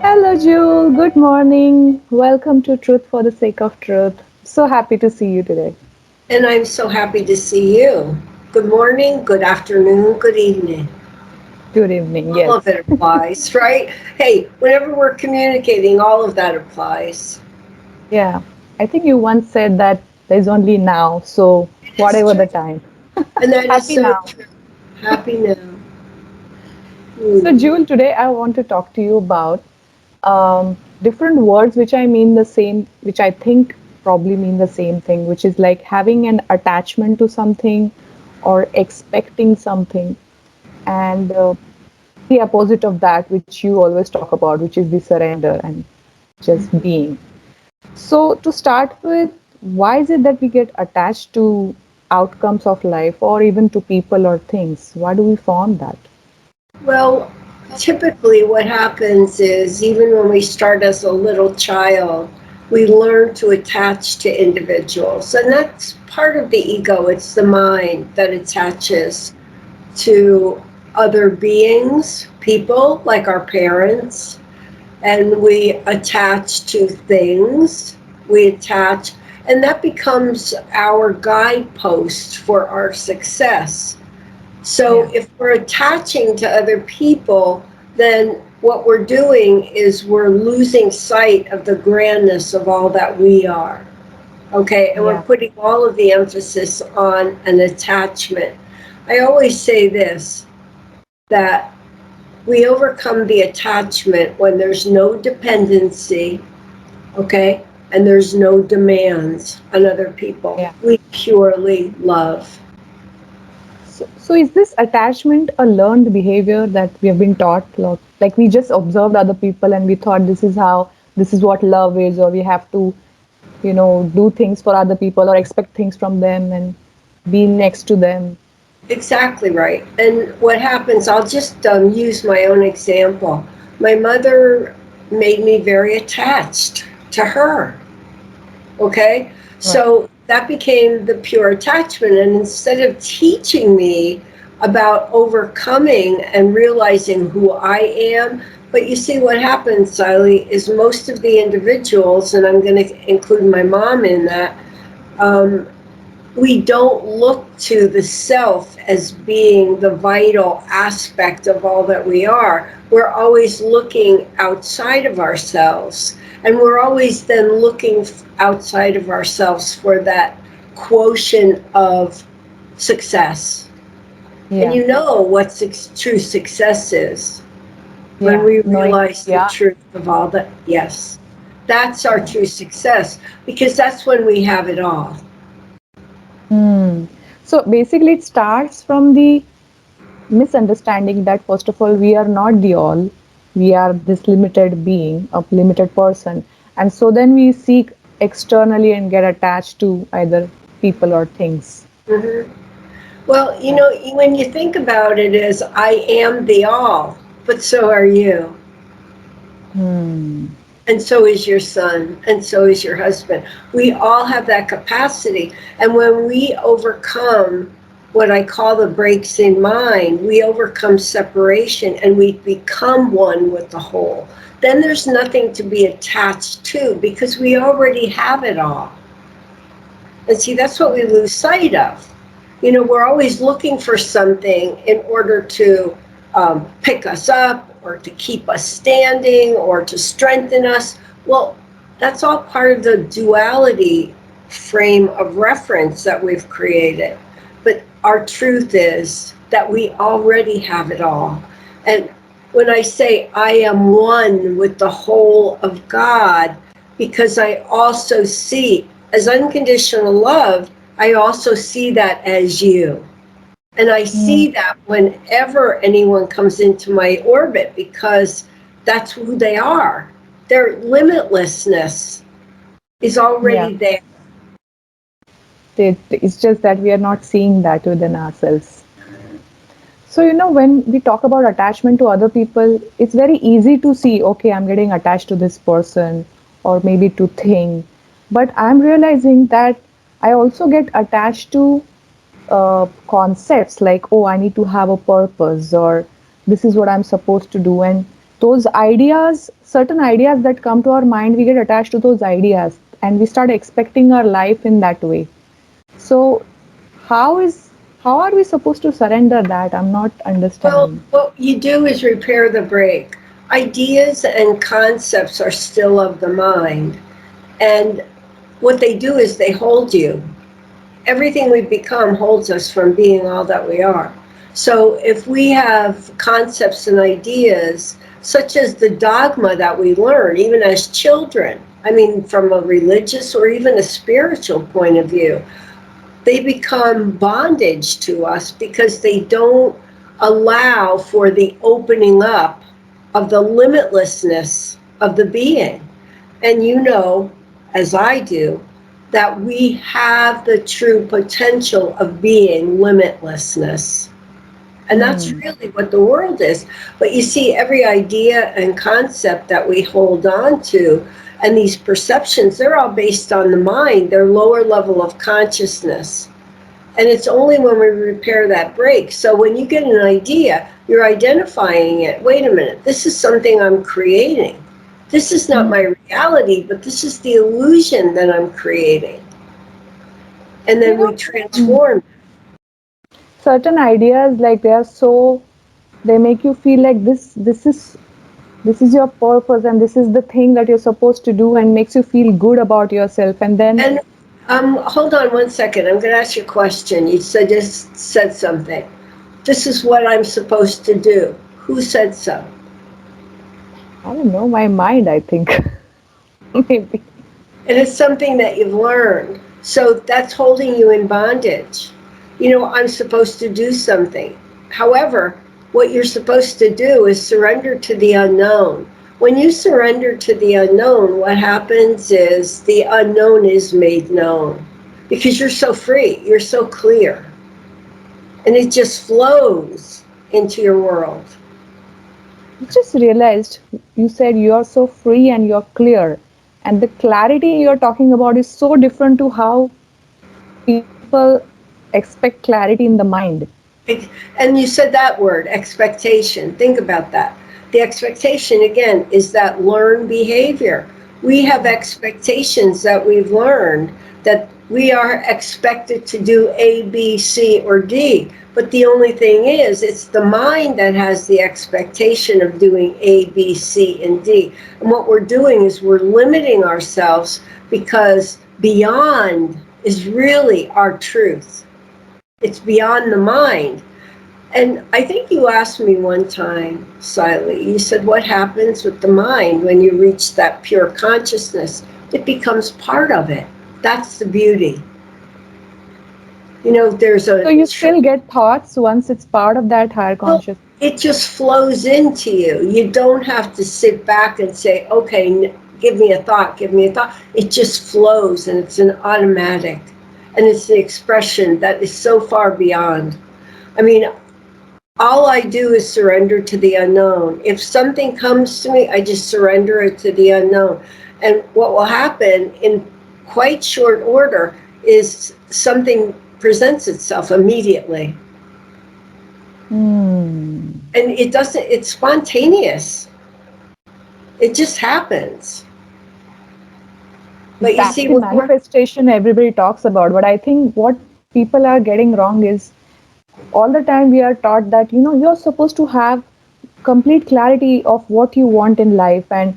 Hello, Jule. Good morning. Welcome to Truth for the Sake of Truth. So happy to see you today. And I'm so happy to see you. Good morning, good afternoon, good evening. Good evening. All of Yes. it applies, right? Hey, whenever we're communicating, all of that applies. Yeah. I think you once said that there's only now. So It is whatever true. the time. And that is Happy so now. true. Happy now. So, Hmm. Jule, today I want to talk to you about different words which I mean the same, which I think probably mean the same thing, which is like having an attachment to something or expecting something. And the opposite of that, which you always talk about, which is the surrender and just being. So, to start with, why is it that we get attached to outcomes of life or even to people or things? Why do we form that? Well, typically what happens is even when we start as a little child, we learn to attach to individuals. And that's part of the ego. It's the mind that attaches to other beings, people like our parents, and we attach to things. We attach, and that becomes our guidepost for our success. So Yeah, if we're attaching to other people, then what we're doing is we're losing sight of the grandness of all that we are. Okay, and we're yeah, putting all of the emphasis on an attachment. I always say this, that we overcome the attachment when there's no dependency, okay, and there's no demands on other people. yeah. We purely love. So is this attachment a learned behavior that we have been taught? Like we just observed other people and we thought this is how, this is what love is, or we have to, do things for other people or expect things from them and be next to them. Exactly right. And what happens, I'll just use my own example. My mother made me very attached to her. Okay? Right. So that became the pure attachment. And instead of teaching me about overcoming and realizing who I am, but you see what happens, Siley, is most of the individuals, and I'm going to include my mom in that, um, we don't look to the self as being the vital aspect of all that we are. We're always looking outside of ourselves. And we're always then looking outside of ourselves for that quotient of success. And Yeah, you know what true success is when yeah. we Knowing, realize the yeah. truth of all that. Yes, that's our Yeah. true success because that's when we have it all. Hmm. So basically, it starts from the misunderstanding that, first of all, we are not the all. We are this limited being, a limited person. And so then we seek externally and get attached to either people or things. Mhm. Well, Yeah. when you think about it as I am the all, but so are you, Hmm. and so is your son, and so is your husband. We all have that capacity. And when we overcome what I call the breaks in mind, we overcome separation and we become one with the whole. Then there's nothing to be attached to because we already have it all. And see, that's what we lose sight of. We're always looking for something in order to pick us up or to keep us standing or to strengthen us. Well, that's all part of the duality frame of reference that we've created. But our truth is that we already have it all. And when I say I am one with the whole of God, because I also see as unconditional love, I also see that as you. And I Hmm. see that whenever anyone comes into my orbit because that's who they are. Their limitlessness is Yeah. already there. It's just that we are not seeing that within ourselves. So, when we talk about attachment to other people, it's very easy to see, okay, I'm getting attached to this person or maybe to thing. But I'm realizing that I also get attached to concepts like, oh, I need to have a purpose or this is what I'm supposed to do. And those ideas, certain ideas that come to our mind, we get attached to those ideas and we start expecting our life in that way. So how is how are we supposed to surrender that? I'm not Well, understanding. what you do is repair the break. Ideas and concepts are still of the mind. And what they do is they hold you. Everything we become holds us from being all that we are. So if we have concepts and ideas, such as the dogma that we learn, even as children, I mean, from a religious or even a spiritual point of view, they become bondage to us because they don't allow for the opening up of the limitlessness of the being. And you know, as I do, that we have the true potential of being limitlessness. And that's Hmm. really what the world is. But you see, every idea and concept that we hold on to and these perceptions, they're all based on the mind, their lower level of consciousness. And it's only when we repair that break. So when you get an idea, you're identifying it. Wait a minute, this is something I'm creating. This is not Hmm. my reality, but this is the illusion that I'm creating. And You then we know, mm, transform. certain ideas, like they are so, they make you feel like this is your purpose and this is the thing that you're supposed to do and makes you feel good about yourself. And then And hold on one second. I'm going to ask you a question. You said just said something. This is what I'm supposed to do. Who said so? I don't know, my mind, I think. Maybe. And it's something that you've learned. So that's holding you in bondage. You know, I'm supposed to do something. However, what you're supposed to do is surrender to the unknown. When you surrender to the unknown, what happens is the unknown is made known because you're so free, you're so clear, and it just flows into your world. I just realized you said you're so free and you're clear. And the clarity you're talking about is so different to how people expect clarity in the mind. And you said that word, expectation. Think about that. The expectation, again, is that learned behavior. We have expectations that we've learned that we are expected to do A, B, C, or D. But the only thing is, it's the mind that has the expectation of doing A, B, C, and D. And what we're doing is we're limiting ourselves because beyond is really our truth. It's beyond the mind. And I think you asked me one time, Siley, you said, what happens with the mind when you reach that pure consciousness? It becomes part of it. That's the beauty. You know, there's So a, you still get thoughts once it's part of that higher well, consciousness. it just flows into you. You don't have to sit back and say, okay, give me a thought, give me a thought. It just flows and it's an automatic. And it's the expression that is so far beyond. I mean, all I do is surrender to the unknown. If something comes to me, I just surrender it to the unknown. And what will happen in quite short order is something presents itself immediately. Hmm. And it doesn't, it's spontaneous. It just happens. But you That's see, the when we're, manifestation everybody talks about. But I think what people are getting wrong is all the time we are taught that, you're supposed to have complete clarity of what you want in life. And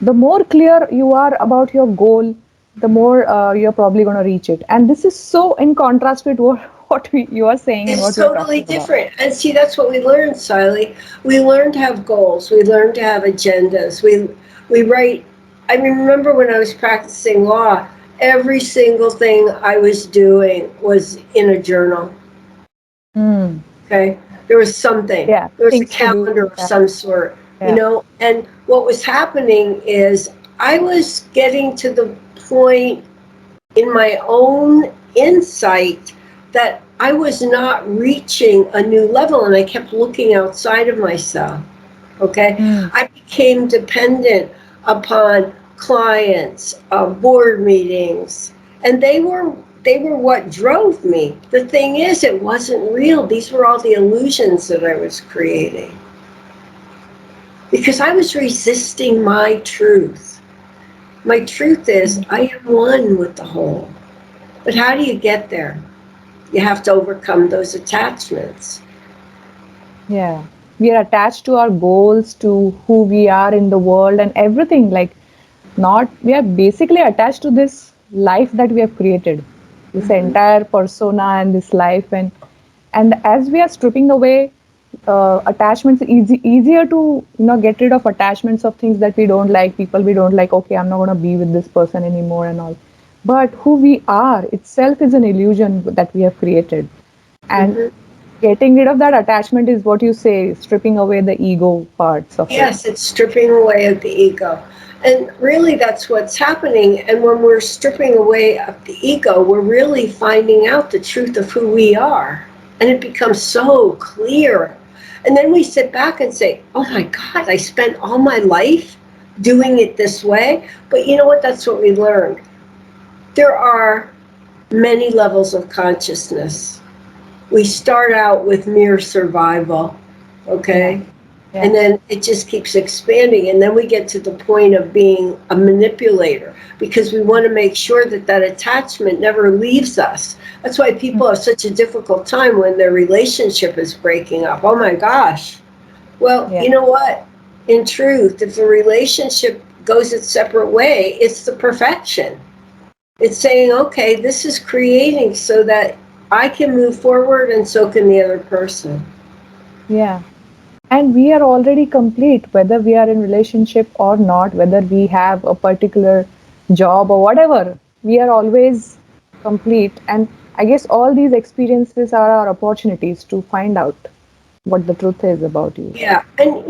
the more clear you are about your goal, the more you're probably going to reach it. And this is so in contrast with you are saying and it's what we are totally talking about. different. And see, that's what we learned, Siley. We learned to have goals. We learned to have agendas. We write. I remember when I was practicing law, every single thing I was doing was in a journal. Hmm. Okay, there was something. Yeah, There was a things to calendar do. of Yeah, some sort, you yeah. know. And what was happening is I was getting to the point in my own insight that I was not reaching a new level and I kept looking outside of myself. Okay. Hmm. I became dependent upon clients, board meetings, and they were what drove me. The thing is, it wasn't real. These were all the illusions that I was creating. because I was resisting my truth. My truth is I am one with the whole. But how do you get there? You have to overcome those attachments. Yeah. We are attached to our goals, to who we are in the world and everything. Like, not, we are basically attached to this life that we have created, this Mm-hmm. entire persona and this life. And as we are stripping away attachments, easier to, get rid of attachments of things that we don't like, people we don't like. Okay, I'm not going to be with this person anymore and all. But who we are itself is an illusion that we have created. And Mm-hmm. getting rid of that attachment is what you say, stripping away the ego parts of it. Yes, it's stripping away of the ego. And really, that's what's happening. And when we're stripping away of the ego, we're really finding out the truth of who we are. And it becomes so clear. And then we sit back and say, oh my God, I spent all my life doing it this way. But you know what? That's what we learned. There are many levels of consciousness. We start out with mere survival, Yeah. okay? Yeah. And then it just keeps expanding. And then we get to the point of being a manipulator because we want to make sure that that attachment never leaves us. That's why people have such a difficult time when their relationship is breaking up. Oh my gosh. Well, Yeah. you know what? In truth, if the relationship goes its separate way, it's the perfection. It's saying, okay, this is creating so that I can move forward and so can the other person. Yeah. And we are already complete, whether we are in relationship or not, whether we have a particular job or whatever. We are always complete. And I guess all these experiences are our opportunities to find out what the truth is about you. Yeah. And,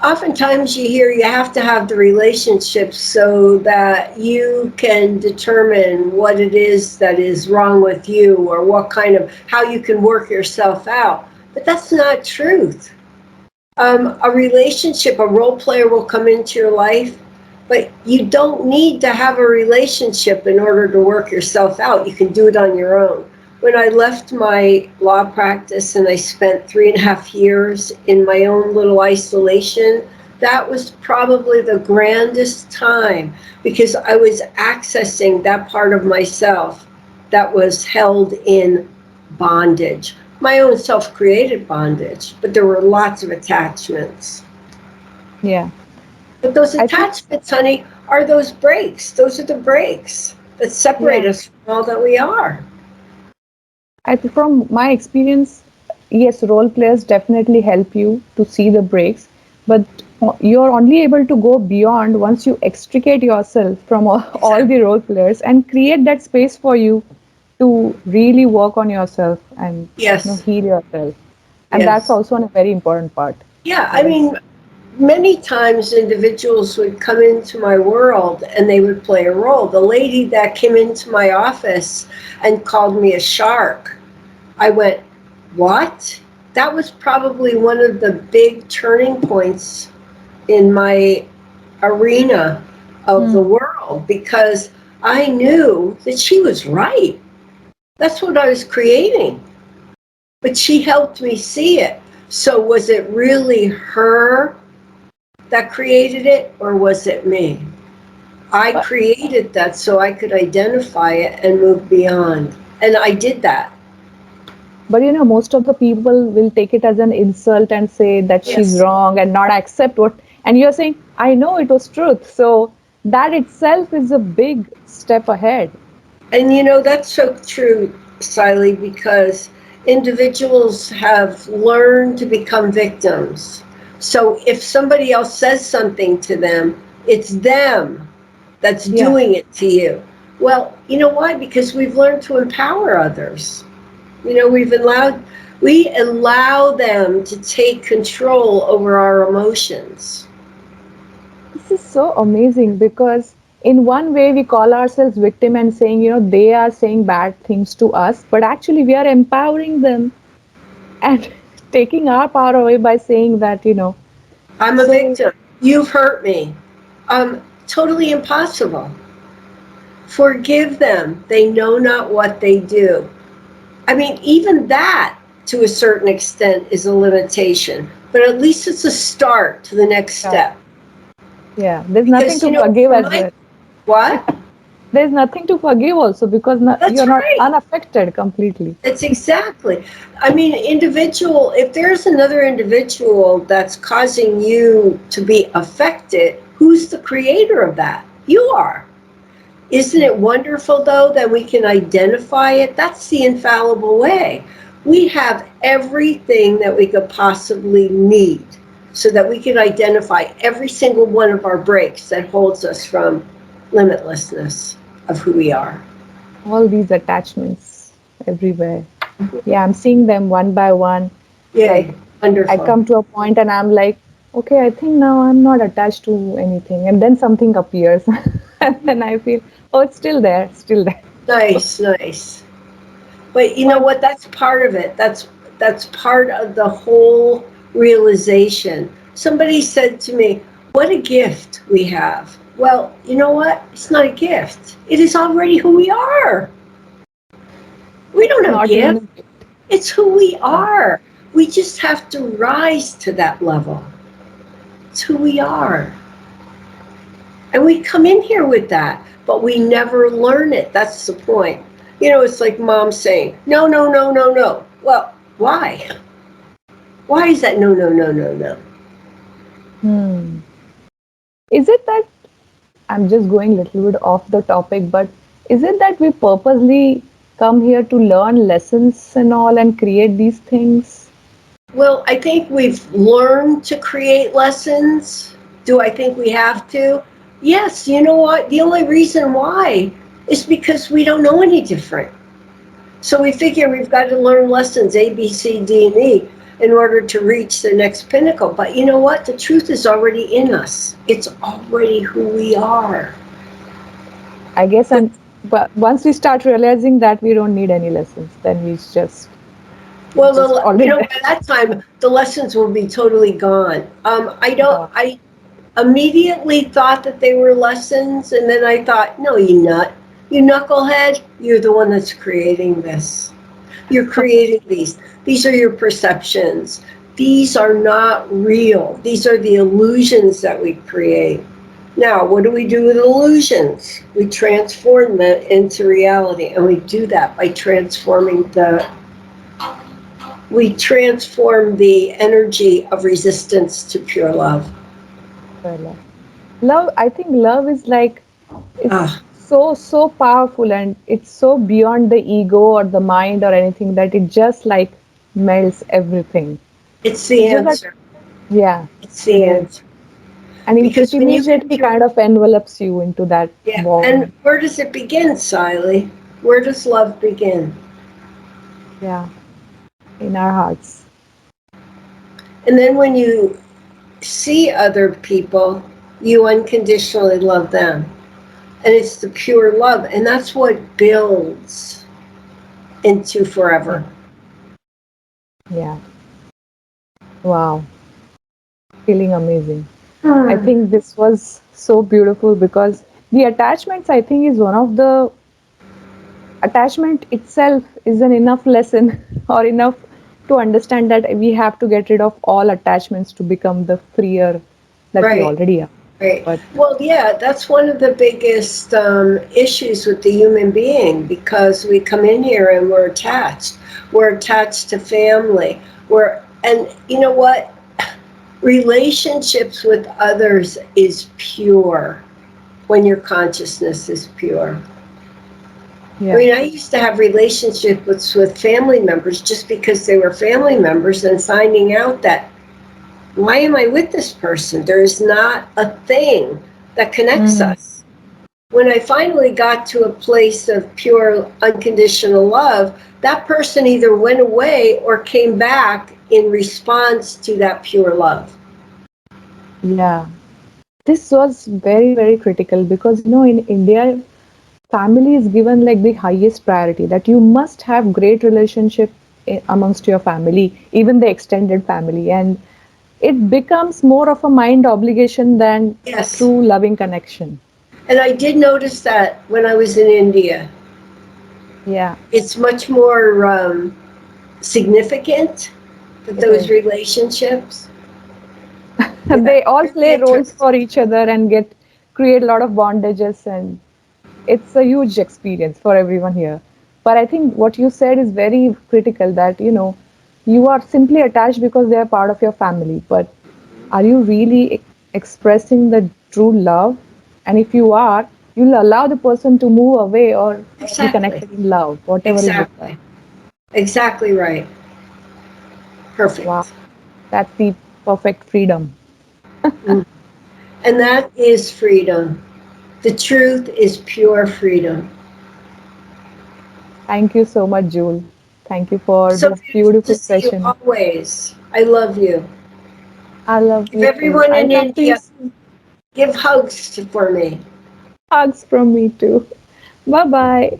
oftentimes you hear you have to have the relationship so that you can determine what it is that is wrong with you or what kind of, how you can work yourself out. But that's not truth. A relationship, a role player will come into your life, but you don't need to have a relationship in order to work yourself out. You can do it on your own. When I left my law practice and I spent 3.5 years in my own little isolation, that was probably the grandest time because I was accessing that part of myself that was held in bondage. My own self-created bondage, but there were lots of attachments. Yeah. But those I think, attachments, honey, are those breaks. Those are the breaks that separate yeah. us from all that we are. From my experience, yes, role players definitely help you to see the breaks, but you're only able to go beyond once you extricate yourself from all the Exactly. role players and create that space for you to really work on yourself and Yes. heal yourself. And that's Yes. also a very important part, Yeah, I I guess. mean, many times individuals would come into my world and they would play a role. The lady that came into my office and called me a shark, I went, what? That was probably one of the big turning points in my arena of the Hmm. world because I knew that she was right. That's what I was creating. But she helped me see it. So was it really her that created it or was it me? I But, created that so I could identify it and move beyond. And I did that. but most of the people will take it as an insult and say that she's Yes. wrong and not accept what, and you're saying, I know it was truth. So that itself is a big step ahead. And that's so true, Siley, because individuals have learned to become victims. So if somebody else says something to them, it's them that's Yeah. doing it to you. Well, you know why? Because we've learned to empower others. We allow them to take control over our emotions. This is so amazing because in one way we call ourselves victim and saying, they are saying bad things to us, but actually we are empowering them and taking our power away by saying that, I'm a so victim. You've hurt me. Totally impossible. Forgive them. They know not what they do. I mean, even that, to a certain extent, is a limitation. but at least it's a start to the next step. Yeah, there's nothing Because, to forgive as well. what? There's nothing to forgive also because That's you're not right. unaffected completely. It's exactly. I mean, if there's another individual that's causing you to be affected, who's the creator of that? You are. Isn't it wonderful, though, that we can identify it? That's the infallible way. We have everything that we could possibly need so that we can identify every single one of our breaks that holds us from limitlessness of who we are. All these attachments everywhere. Yeah, I'm seeing them one by one. Yay, Like, I wonderful. come to a point and I'm like, okay, I think now I'm not attached to anything. And then something appears. And then I feel, oh, it's still there, still there. Nice, nice. But you know But what? That's part of it. That's part of the whole realization. Somebody said to me, "What a gift we have." Well, you know what? It's not a gift. It is already who we are. We don't it's have not even a gifts. gift. It's who we Yeah. are. We just have to rise to that level. It's who we are. And we come in here with that, but we never learn it. That's the point. You know, it's like mom saying, no, no, no, no, no. Well, why? Why is that no, no, no, no, no? Hmm. Is it that I'm just going a little bit off the topic, but is it that we purposely come here to learn lessons and all and create these things? Well, I think we've learned to create lessons. Do I think we have to? Yes, you know what? The only reason why is because we don't know any different. So we figure we've got to learn lessons A, B, C, D, and E in order to reach the next pinnacle. But you know what? The truth is already in us. It's already who we are. I guess, But and but once we start realizing that we don't need any lessons, then well, it's just you already know, by that time the lessons will be totally gone. I don't. gone. I immediately thought that they were lessons, and then I thought, no, you nut, you knucklehead, you're the one that's creating this. You're creating these. These are your perceptions. These are not real. These are the illusions that we create. Now, what do we do with illusions? We transform them into reality, and we do that by we transform the energy of resistance to pure love. Pure love. Love, I think love is like it's Ah, so powerful and it's so beyond the ego or the mind or anything that it just like melts everything. it's the It's just that answer. yeah, It's it the is. answer. And it Because when you can immediately be, kind of envelops you into that yeah, and warm, where does it begin, Siley? Where does love begin? yeah, in our hearts. And then when you see other people, you unconditionally love them. And it's the pure love. And that's what builds into Yeah. forever. Yeah. Wow. Feeling amazing. I Hmm. think this was so beautiful because the attachments, I think, is one of the attachment itself is an enough lesson or enough to understand that we have to get rid of all attachments to become the freer that we Right, already are. right. But Well, yeah, that's one of the biggest issues with the human being because we come in here and we're attached. We're attached to family. And you know what? Relationships with others is pure when your consciousness is pure. I yeah, mean, I used to have relationships with family members just because they were family members and finding out that why am I with this person? There's not a thing that connects mm, us. When I finally got to a place of pure unconditional love, that person either went away or came back in response to that pure love. yeah. This was very critical because in India, family is given like the highest priority that you must have great relationship amongst your family, even the extended family, and it becomes more of a mind obligation than Yes. true loving connection. And I did notice that when I was in India. Yeah, It's much more significant, it those is. relationships. Yeah, They all really play roles interesting. for each other and get create a lot of bondages, and it's a huge experience for everyone here. But I think what you said is very critical, that you are simply attached because they are part of your family, but are you really expressing the true love? And if you are, you'll allow the person to move away or be Exactly. connected in love, whatever is required. Exactly. Exactly right. Wow, Perfect. that's the perfect freedom. Mm. And that is freedom. The truth is pure freedom. Thank you so much, Jewel. Thank you for So this beautiful to beautiful see you session. always. I love you. I love Give you too. everyone I'll in talk to you India, soon. give hugs for me. Hugs from me too. Bye bye.